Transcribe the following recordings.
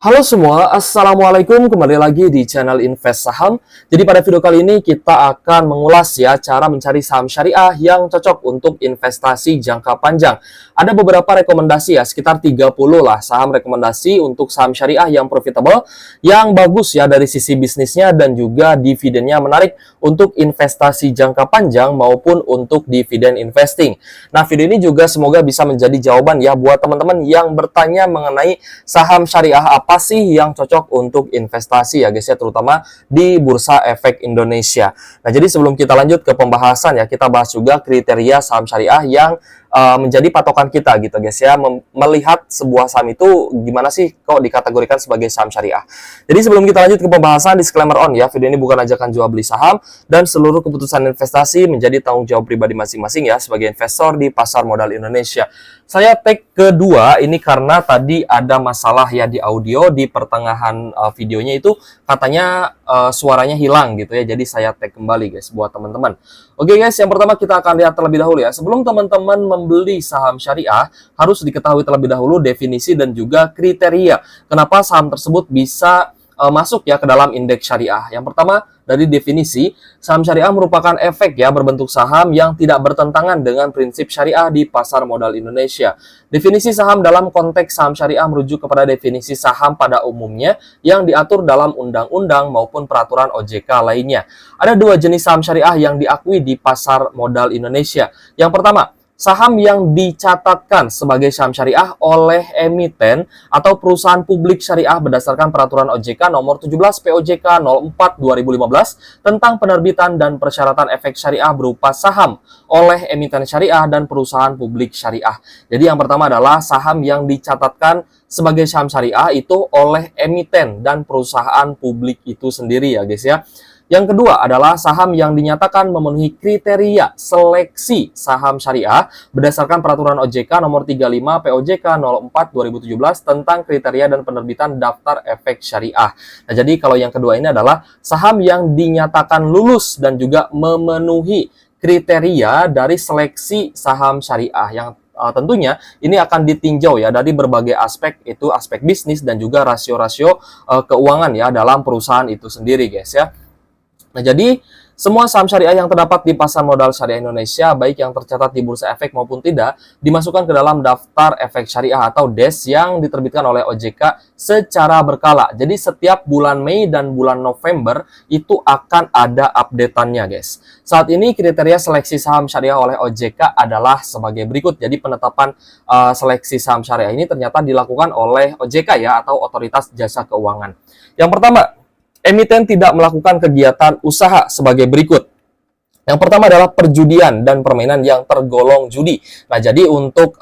Halo semua, Assalamualaikum, kembali lagi di channel Invest Saham. Jadi pada video kali ini kita akan mengulas ya cara mencari saham syariah yang cocok untuk investasi jangka panjang. Ada beberapa rekomendasi ya, sekitar 30 lah saham rekomendasi untuk saham syariah yang profitable, yang bagus ya dari sisi bisnisnya dan juga dividennya menarik untuk investasi jangka panjang maupun untuk dividen investing. Nah, video ini juga semoga bisa menjadi jawaban ya buat teman-teman yang bertanya mengenai saham syariah apa sih yang cocok untuk investasi ya guys ya, terutama di Bursa Efek Indonesia. Nah, jadi sebelum kita lanjut ke pembahasan ya, kita bahas juga kriteria saham syariah yang menjadi patokan kita gitu guys ya, melihat sebuah saham itu gimana sih kok dikategorikan sebagai saham syariah. Jadi sebelum kita lanjut ke pembahasan, disclaimer on ya, video ini bukan ajakan jual beli saham dan seluruh keputusan investasi menjadi tanggung jawab pribadi masing-masing ya sebagai investor di pasar modal Indonesia. Saya tag kedua ini karena tadi ada masalah ya di audio di pertengahan videonya itu katanya suaranya hilang gitu ya. Jadi saya tag kembali guys buat teman-teman. Oke guys, yang pertama kita akan lihat terlebih dahulu ya. Sebelum teman-teman membeli saham syariah, harus diketahui terlebih dahulu definisi dan juga kriteria kenapa saham tersebut bisa masuk ya ke dalam indeks syariah. Yang pertama, dari definisi, saham syariah merupakan efek ya berbentuk saham yang tidak bertentangan dengan prinsip syariah di pasar modal Indonesia. Definisi saham dalam konteks saham syariah merujuk kepada definisi saham pada umumnya yang diatur dalam undang-undang maupun peraturan OJK lainnya. Ada dua jenis saham syariah yang diakui di pasar modal Indonesia. Yang pertama, saham yang dicatatkan sebagai saham syariah oleh emiten atau perusahaan publik syariah berdasarkan peraturan OJK nomor 17 POJK 04 2015 tentang penerbitan dan persyaratan efek syariah berupa saham oleh emiten syariah dan perusahaan publik syariah. Jadi yang pertama adalah saham yang dicatatkan sebagai saham syariah itu oleh emiten dan perusahaan publik itu sendiri ya guys ya. Yang kedua adalah saham yang dinyatakan memenuhi kriteria seleksi saham syariah berdasarkan peraturan OJK nomor 35 POJK 04 2017 tentang kriteria dan penerbitan daftar efek syariah. Nah, jadi kalau yang kedua ini adalah saham yang dinyatakan lulus dan juga memenuhi kriteria dari seleksi saham syariah yang tentunya ini akan ditinjau ya dari berbagai aspek, itu aspek bisnis dan juga rasio-rasio keuangan ya dalam perusahaan itu sendiri guys ya. Nah, jadi semua saham syariah yang terdapat di pasar modal syariah Indonesia, baik yang tercatat di Bursa Efek maupun tidak, dimasukkan ke dalam daftar efek syariah atau DES yang diterbitkan oleh OJK secara berkala. Jadi setiap bulan Mei dan bulan November itu akan ada update-annya guys. Saat ini kriteria seleksi saham syariah oleh OJK adalah sebagai berikut. Jadi penetapan seleksi saham syariah ini ternyata dilakukan oleh OJK ya, atau Otoritas Jasa Keuangan. Yang pertama, emiten tidak melakukan kegiatan usaha sebagai berikut. Yang pertama adalah perjudian dan permainan yang tergolong judi. Nah, jadi untuk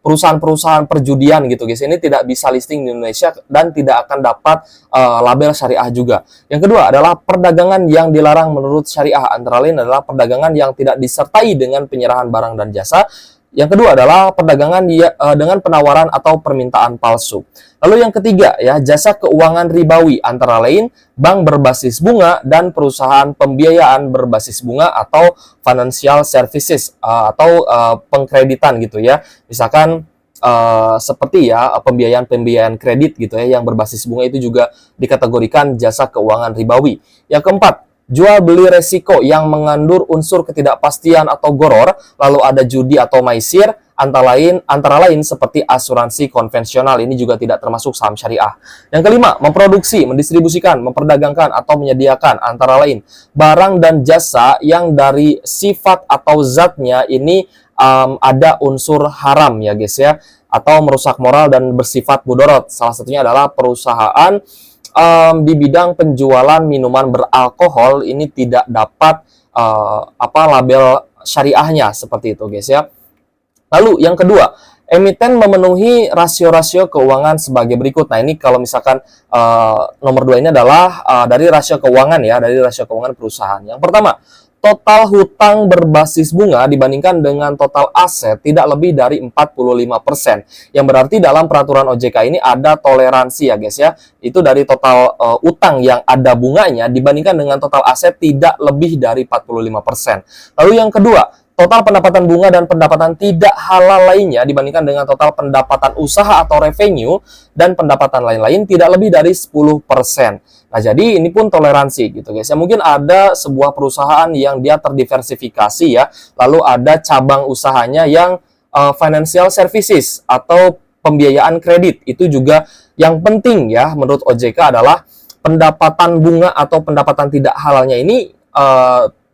perusahaan-perusahaan perjudian gitu guys, ini tidak bisa listing di Indonesia dan tidak akan dapat label syariah juga. Yang kedua adalah perdagangan yang dilarang menurut syariah, antara lain adalah perdagangan yang tidak disertai dengan penyerahan barang dan jasa. Yang kedua adalah perdagangan dengan penawaran atau permintaan palsu. Lalu yang ketiga ya, jasa keuangan ribawi, antara lain bank berbasis bunga dan perusahaan pembiayaan berbasis bunga atau financial services atau pengkreditan gitu ya. Misalkan seperti ya pembiayaan kredit gitu ya yang berbasis bunga itu juga dikategorikan jasa keuangan ribawi. Yang keempat, jual beli resiko yang mengandung unsur ketidakpastian atau goror, lalu ada judi atau maisir, antara lain seperti asuransi konvensional, ini juga tidak termasuk saham syariah. Yang kelima, memproduksi, mendistribusikan, memperdagangkan atau menyediakan antara lain barang dan jasa yang dari sifat atau zatnya ini ada unsur haram ya guys ya, atau merusak moral dan bersifat mudorot. Salah satunya adalah perusahaan di bidang penjualan minuman beralkohol ini tidak dapat label syariahnya seperti itu guys ya. Lalu yang kedua, emiten memenuhi rasio-rasio keuangan sebagai berikut. Nah, ini kalau misalkan nomor 2 ini adalah dari rasio keuangan ya, dari rasio keuangan perusahaan. Yang pertama, total hutang berbasis bunga dibandingkan dengan total aset tidak lebih dari 45%. Yang berarti dalam peraturan OJK ini ada toleransi ya guys ya. Itu dari total utang yang ada bunganya dibandingkan dengan total aset tidak lebih dari 45%. Lalu yang kedua, total pendapatan bunga dan pendapatan tidak halal lainnya dibandingkan dengan total pendapatan usaha atau revenue dan pendapatan lain-lain tidak lebih dari 10%. Nah, jadi ini pun toleransi gitu guys. Ya, mungkin ada sebuah perusahaan yang dia terdiversifikasi ya, lalu ada cabang usahanya yang financial services atau pembiayaan kredit. Itu juga yang penting ya menurut OJK adalah pendapatan bunga atau pendapatan tidak halalnya ini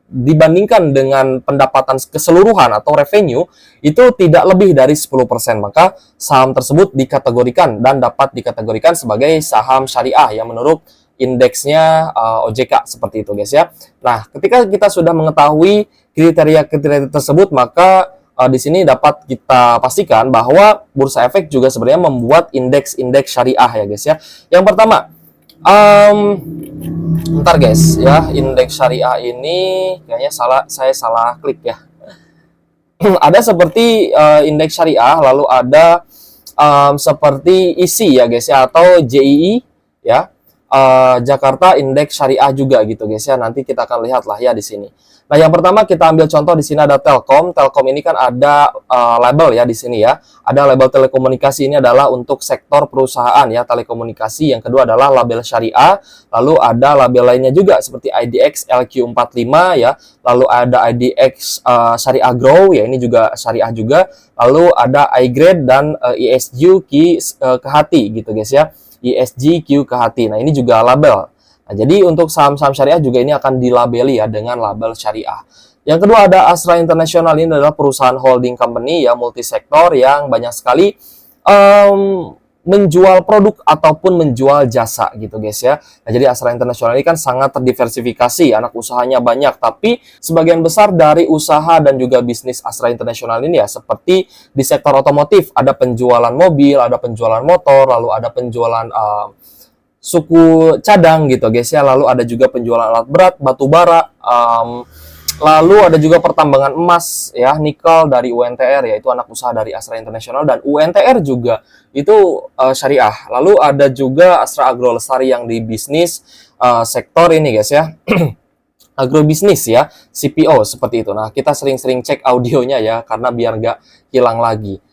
dibandingkan dengan pendapatan keseluruhan atau revenue itu tidak lebih dari 10%, maka saham tersebut dikategorikan dan dapat dikategorikan sebagai saham syariah yang menurut indeksnya OJK seperti itu guys ya. Nah, ketika kita sudah mengetahui kriteria-kriteria tersebut, maka di sini dapat kita pastikan bahwa Bursa Efek juga sebenarnya membuat indeks-indeks syariah ya guys ya. Yang pertama, bentar guys ya, indeks syariah ini kayaknya saya salah klik ya. Ada seperti indeks syariah, lalu ada seperti ISI ya guys ya, atau JII ya. Jakarta Indeks Syariah juga gitu guys ya. Nanti kita akan lihat lah ya di sini. Nah, yang pertama kita ambil contoh di sini ada Telkom. Telkom ini kan ada label ya di sini ya. Ada label telekomunikasi, ini adalah untuk sektor perusahaan ya, telekomunikasi. Yang kedua adalah label syariah. Lalu ada label lainnya juga seperti IDX LQ45 ya. Lalu ada IDX Syariah Grow ya, ini juga syariah juga. Lalu ada iGrade dan ESG ke hati gitu guys ya. ESG ke hati. Nah, ini juga label. Nah, jadi untuk saham-saham syariah juga ini akan dilabeli ya dengan label syariah. Yang kedua ada Astra International, ini adalah perusahaan holding company ya, multisektor yang banyak sekali menjual produk ataupun menjual jasa gitu guys ya. Nah, jadi Astra International ini kan sangat terdiversifikasi, anak usahanya banyak, tapi sebagian besar dari usaha dan juga bisnis Astra International ini ya seperti di sektor otomotif, ada penjualan mobil, ada penjualan motor, lalu ada penjualan suku cadang gitu guys ya, lalu ada juga penjualan alat berat, batu bara, lalu ada juga pertambangan emas ya, nikel dari UNTR ya, itu anak usaha dari Astra International, dan UNTR juga itu syariah. Lalu ada juga Astra Agro Lestari yang di bisnis sektor ini guys ya. Agrobisnis ya, CPO seperti itu. Nah, kita sering-sering cek audionya ya karena biar nggak hilang lagi.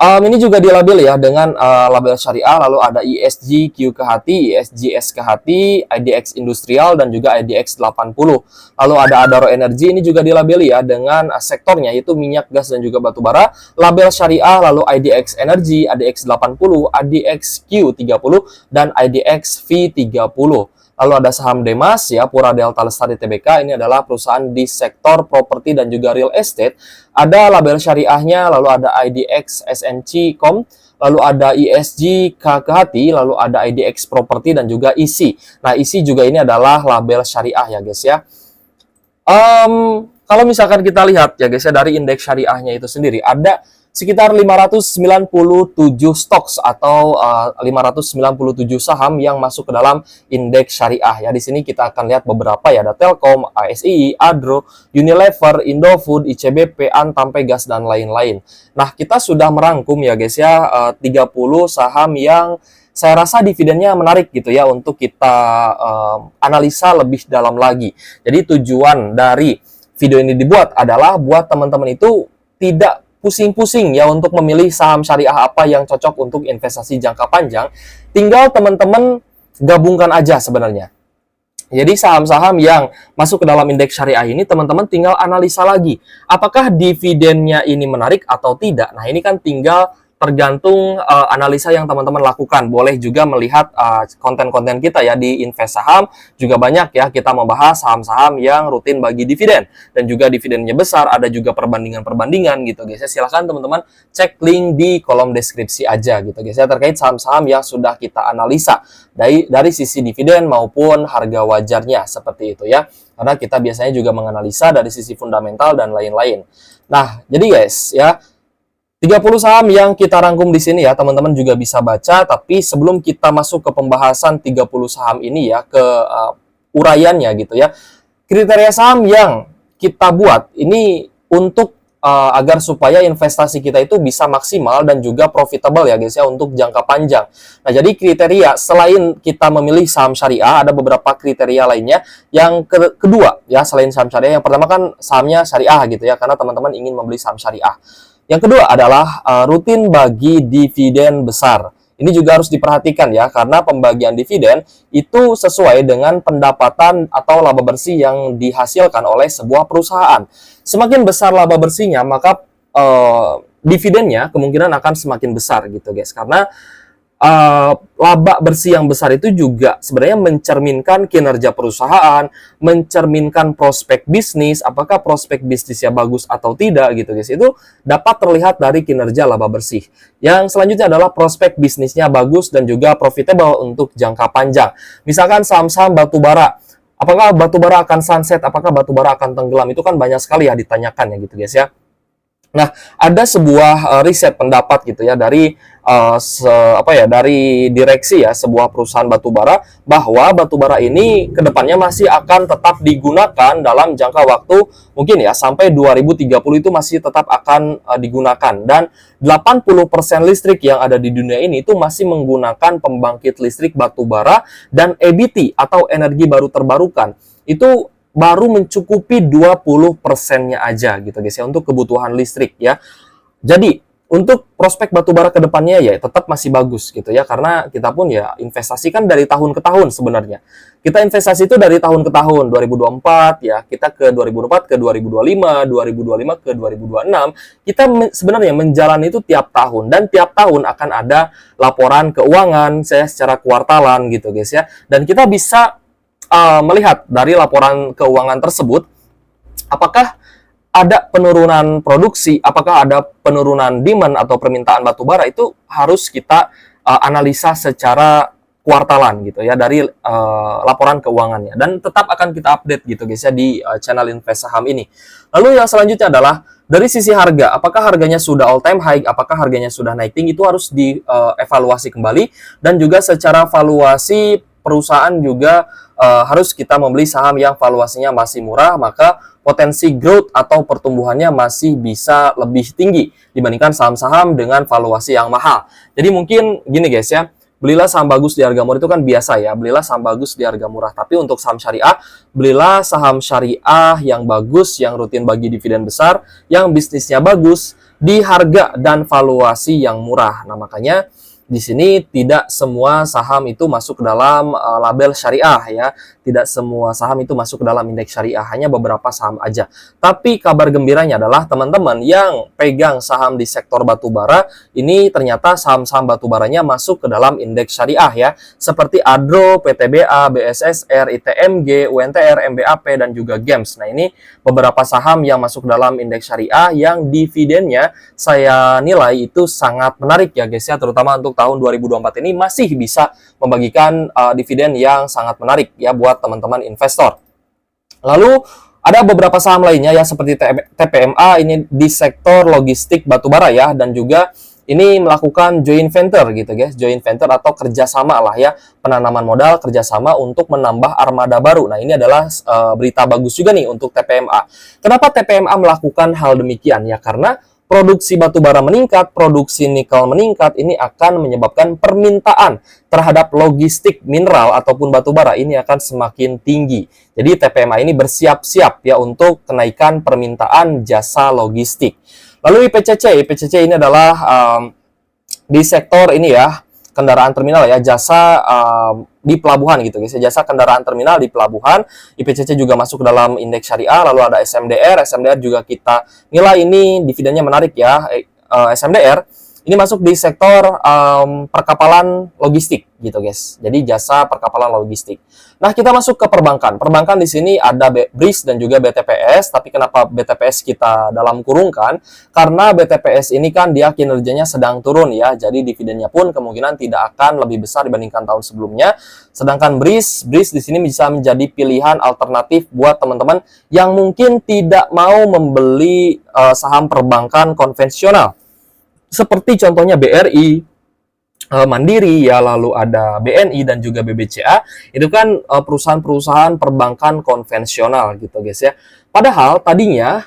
Ini juga dilabel ya dengan label syariah, lalu ada ESG ke hati, ESGS ke hati, IDX Industrial, dan juga IDX 80. Lalu ada Adaro Energy, ini juga dilabeli ya dengan sektornya, yaitu minyak, gas, dan juga batu bara. Label syariah, lalu IDX Energy, IDX 80, IDX Q30, dan IDX V30. Lalu ada saham Demas ya, Pura Delta Lestari Tbk, ini adalah perusahaan di sektor properti dan juga real estate. Ada label syariahnya, lalu ada IDX SNC.com, lalu ada ESG ke hati, lalu ada IDX Property dan juga ISI. Nah, ISI juga ini adalah label syariah ya guys ya. Kalau misalkan kita lihat ya guys ya, dari indeks syariahnya itu sendiri ada sekitar 597 stocks atau 597 saham yang masuk ke dalam indeks syariah ya. Di sini kita akan lihat beberapa ya, ada Telkom, ASI, Adro, Unilever, Indofood, ICBP, Antam, Pegas, dan lain-lain. Nah, kita sudah merangkum ya guys ya 30 saham yang saya rasa dividennya menarik gitu ya untuk kita analisa lebih dalam lagi. Jadi tujuan dari video ini dibuat adalah buat teman-teman itu tidak pusing-pusing ya untuk memilih saham syariah apa yang cocok untuk investasi jangka panjang. Tinggal teman-teman gabungkan aja sebenarnya. Jadi saham-saham yang masuk ke dalam indeks syariah ini teman-teman tinggal analisa lagi. Apakah dividennya ini menarik atau tidak? Nah, ini kan tinggal tergantung analisa yang teman-teman lakukan. Boleh juga melihat konten-konten kita ya di Invest Saham. Juga banyak ya kita membahas saham-saham yang rutin bagi dividen. Dan juga dividennya besar, ada juga perbandingan-perbandingan gitu guys. Silahkan teman-teman cek link di kolom deskripsi aja gitu guys ya, terkait saham-saham yang sudah kita analisa. Dari sisi dividen maupun harga wajarnya seperti itu ya. Karena kita biasanya juga menganalisa dari sisi fundamental dan lain-lain. Nah, jadi guys ya, 30 saham yang kita rangkum di sini ya, teman-teman juga bisa baca. Tapi sebelum kita masuk ke pembahasan 30 saham ini ya, ke uraiannya gitu ya, kriteria saham yang kita buat ini untuk agar supaya investasi kita itu bisa maksimal dan juga profitable ya guys ya untuk jangka panjang. Nah, jadi kriteria selain kita memilih saham syariah, ada beberapa kriteria lainnya. Yang kedua ya, selain saham syariah, yang pertama kan sahamnya syariah gitu ya, karena teman-teman ingin membeli saham syariah. Yang kedua adalah rutin bagi dividen besar. Ini juga harus diperhatikan ya, karena pembagian dividen itu sesuai dengan pendapatan atau laba bersih yang dihasilkan oleh sebuah perusahaan. Semakin besar laba bersihnya, maka dividennya kemungkinan akan semakin besar gitu guys. Karena laba bersih yang besar itu juga sebenarnya mencerminkan kinerja perusahaan, mencerminkan prospek bisnis, apakah prospek bisnisnya bagus atau tidak gitu guys. Itu dapat terlihat dari kinerja laba bersih. Yang selanjutnya adalah prospek bisnisnya bagus dan juga profitable untuk jangka panjang. Misalkan saham-saham batubara, apakah batubara akan sunset, apakah batubara akan tenggelam, itu kan banyak sekali ya ditanyakan ya gitu guys ya. Nah, ada sebuah riset pendapat gitu ya dari dari direksi ya sebuah perusahaan batubara, bahwa batubara ini kedepannya masih akan tetap digunakan dalam jangka waktu mungkin ya sampai 2030 itu masih tetap akan digunakan, dan 80% listrik yang ada di dunia ini itu masih menggunakan pembangkit listrik batubara, dan EBT atau energi baru terbarukan itu baru mencukupi 20%-nya aja gitu guys ya untuk kebutuhan listrik ya. Jadi untuk prospek batubara ke depannya ya tetap masih bagus gitu ya, karena kita pun ya investasi kan dari tahun ke tahun sebenarnya. Kita investasi itu dari tahun ke tahun, 2024 ya, kita ke 2024 ke 2025, 2025 ke 2026. Kita sebenarnya menjalani itu tiap tahun, dan tiap tahun akan ada laporan keuangan saya secara kuartalan gitu guys ya. Dan kita bisa melihat dari laporan keuangan tersebut, apakah ada penurunan produksi, apakah ada penurunan demand atau permintaan batubara, itu harus kita analisa secara kuartalan gitu ya dari laporan keuangannya, dan tetap akan kita update gitu guys ya di channel Invest Saham ini. Lalu yang selanjutnya adalah dari sisi harga, apakah harganya sudah all time high, apakah harganya sudah naik tinggi, itu harus dievaluasi kembali, dan juga secara valuasi perusahaan juga harus kita membeli saham yang valuasinya masih murah, maka potensi growth atau pertumbuhannya masih bisa lebih tinggi dibandingkan saham-saham dengan valuasi yang mahal. Jadi mungkin gini guys ya, belilah saham bagus di harga murah itu kan biasa ya, belilah saham bagus di harga murah. Tapi untuk saham syariah, belilah saham syariah yang bagus, yang rutin bagi dividen besar, yang bisnisnya bagus, di harga dan valuasi yang murah. Nah, makanya di sini tidak semua saham itu masuk ke dalam label syariah ya. Tidak semua saham itu masuk ke dalam indeks syariah, hanya beberapa saham aja. Tapi kabar gembiranya adalah teman-teman yang pegang saham di sektor batubara, ini ternyata saham-saham batubaranya masuk ke dalam indeks syariah ya. Seperti Adro, PTBA, BSSR, ITMG, UNTR, MBAP, dan juga GEMS. Nah, ini beberapa saham yang masuk dalam indeks syariah yang dividennya saya nilai itu sangat menarik ya guys ya, terutama untuk tahun 2024 ini masih bisa membagikan dividen yang sangat menarik ya buat teman-teman investor. Lalu ada beberapa saham lainnya ya seperti TPMA, ini di sektor logistik batubara ya, dan juga ini melakukan joint venture gitu guys, joint venture atau kerjasama lah ya, penanaman modal kerjasama untuk menambah armada baru. Nah, ini adalah berita bagus juga nih untuk TPMA. Kenapa TPMA melakukan hal demikian ya? Karena produksi batubara meningkat, produksi nikel meningkat, ini akan menyebabkan permintaan terhadap logistik mineral ataupun batubara ini akan semakin tinggi. Jadi TPMA ini bersiap-siap ya untuk kenaikan permintaan jasa logistik. Lalu IPCC ini adalah di sektor ini ya, kendaraan terminal ya, jasa di pelabuhan gitu guys, jasa kendaraan terminal di pelabuhan. IPCC juga masuk ke dalam indeks syariah. Lalu ada SMDR juga kita nilai ini dividennya menarik ya. SMDR ini masuk di sektor perkapalan logistik gitu guys. Jadi jasa perkapalan logistik. Nah, kita masuk ke perbankan. Perbankan di sini ada BRIS dan juga BTPS. Tapi kenapa BTPS kita dalam kurungkan? Karena BTPS ini kan dia kinerjanya sedang turun ya. Jadi dividennya pun kemungkinan tidak akan lebih besar dibandingkan tahun sebelumnya. Sedangkan BRIS di sini bisa menjadi pilihan alternatif buat teman-teman yang mungkin tidak mau membeli saham perbankan konvensional. Seperti contohnya BRI, Mandiri ya, lalu ada BNI dan juga BBCA. Itu kan perusahaan-perusahaan perbankan konvensional gitu guys ya. Padahal tadinya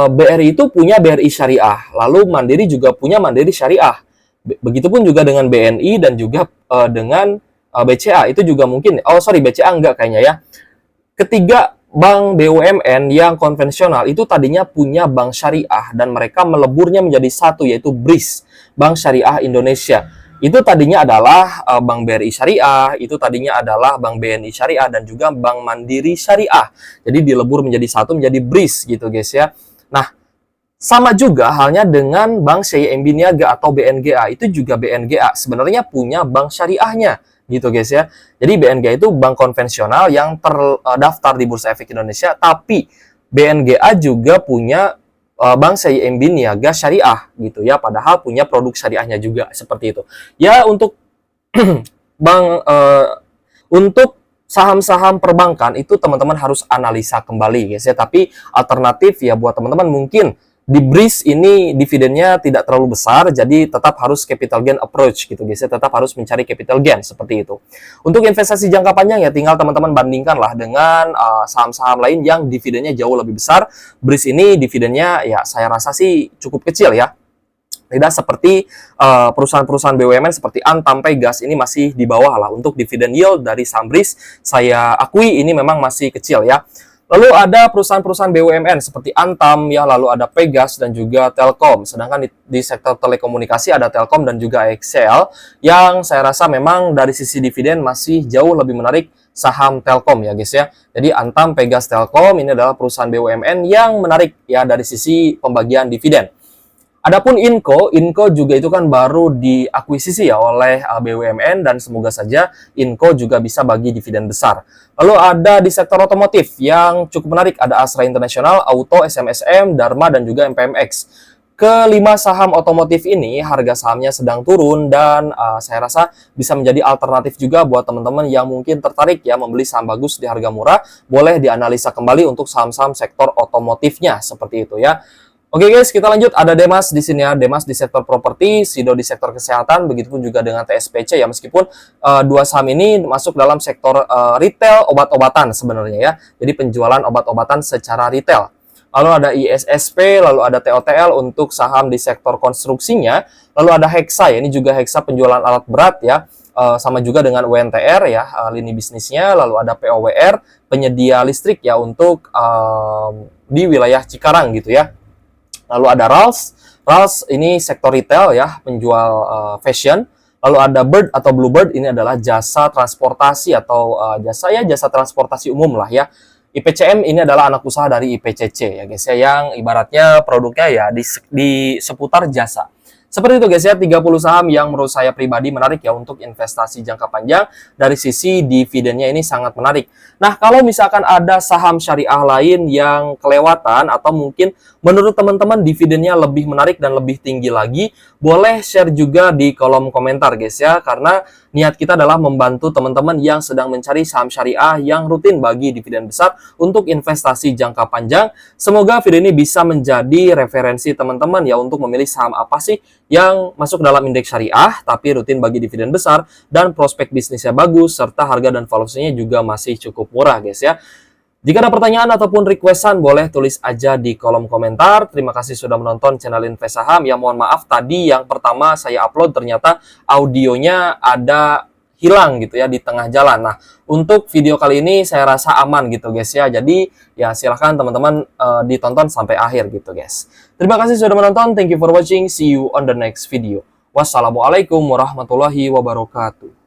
BRI itu punya BRI Syariah, lalu Mandiri juga punya Mandiri Syariah. Begitupun juga dengan BNI dan juga dengan BCA itu juga mungkin. Oh sorry, BCA enggak kayaknya ya. Ketiga bank BUMN yang konvensional itu tadinya punya bank syariah dan mereka meleburnya menjadi satu, yaitu BRIS, Bank Syariah Indonesia. Itu tadinya adalah Bank BRI Syariah, itu tadinya adalah Bank BNI Syariah, dan juga Bank Mandiri Syariah. Jadi dilebur menjadi satu, menjadi BRIS gitu guys ya. Nah, sama juga halnya dengan Bank CIMB Niaga atau BNGA. Itu juga BNGA sebenarnya punya bank syariahnya gitu guys ya. Jadi BNGA itu bank konvensional yang terdaftar di Bursa Efek Indonesia, tapi BNGA juga punya Bank CIMB Niaga Syariah gitu ya, padahal punya produk syariahnya juga seperti itu. Ya untuk bank untuk saham-saham perbankan itu teman-teman harus analisa kembali guys ya. Tapi alternatif ya buat teman-teman mungkin di BRIS ini dividennya tidak terlalu besar, jadi tetap harus capital gain approach gitu guys ya, tetap harus mencari capital gain seperti itu. Untuk investasi jangka panjang ya tinggal teman-teman bandingkan lah dengan saham-saham lain yang dividennya jauh lebih besar. BRIS ini dividennya ya saya rasa sih cukup kecil ya. Tidak seperti perusahaan-perusahaan BUMN seperti Antam, Pegas, ini masih di bawah lah. Untuk dividen yield dari saham BRIS, saya akui ini memang masih kecil ya. Lalu ada perusahaan-perusahaan BUMN seperti Antam ya, lalu ada Pegas dan juga Telkom. Sedangkan di sektor telekomunikasi ada Telkom dan juga Excel yang saya rasa memang dari sisi dividen masih jauh lebih menarik saham Telkom ya guys ya. Jadi Antam, Pegas, Telkom ini adalah perusahaan BUMN yang menarik ya dari sisi pembagian dividen. Adapun Inco juga itu kan baru diakuisisi ya oleh BUMN dan semoga saja Inco juga bisa bagi dividen besar. Lalu ada di sektor otomotif yang cukup menarik, ada Astra International, Auto, SMSM, Dharma dan juga MPMX. Kelima saham otomotif ini harga sahamnya sedang turun dan saya rasa bisa menjadi alternatif juga buat teman-teman yang mungkin tertarik ya membeli saham bagus di harga murah. Boleh dianalisa kembali untuk saham-saham sektor otomotifnya seperti itu ya. Oke guys, kita lanjut. Ada Demas di sini ya. Demas di sektor properti, Sido di sektor kesehatan, begitupun juga dengan TSPC ya. Meskipun dua saham ini masuk dalam sektor retail obat-obatan sebenarnya ya. Jadi penjualan obat-obatan secara retail. Lalu ada ISSP, lalu ada TOTL untuk saham di sektor konstruksinya. Lalu ada Hexa ya. Ini juga Hexa penjualan alat berat ya. Sama juga dengan UNTR ya, lini bisnisnya. Lalu ada POWR, penyedia listrik ya untuk di wilayah Cikarang gitu ya. Lalu ada Rals ini sektor retail ya, penjual fashion. Lalu ada Bird atau Bluebird, ini adalah jasa transportasi atau jasa transportasi umum lah ya. IPCM ini adalah anak usaha dari IPCC ya guys ya, yang ibaratnya produknya ya di seputar jasa. Seperti itu guys ya, 30 saham yang menurut saya pribadi menarik ya untuk investasi jangka panjang. Dari sisi dividennya ini sangat menarik. Nah, kalau misalkan ada saham syariah lain yang kelewatan atau mungkin menurut teman-teman dividennya lebih menarik dan lebih tinggi lagi, boleh share juga di kolom komentar guys ya, karena niat kita adalah membantu teman-teman yang sedang mencari saham syariah yang rutin bagi dividen besar untuk investasi jangka panjang. Semoga video ini bisa menjadi referensi teman-teman ya untuk memilih saham apa sih yang masuk dalam indeks syariah tapi rutin bagi dividen besar dan prospek bisnisnya bagus serta harga dan valuasinya juga masih cukup murah guys ya. Jika ada pertanyaan ataupun requestan boleh tulis aja di kolom komentar. Terima kasih sudah menonton channel Invest Saham. Ya mohon maaf tadi yang pertama saya upload ternyata audionya ada hilang gitu ya di tengah jalan. Nah, untuk video kali ini saya rasa aman gitu guys ya. Jadi ya silahkan teman-teman ditonton sampai akhir gitu guys. Terima kasih sudah menonton. Thank you for watching. See you on the next video. Wassalamualaikum warahmatullahi wabarakatuh.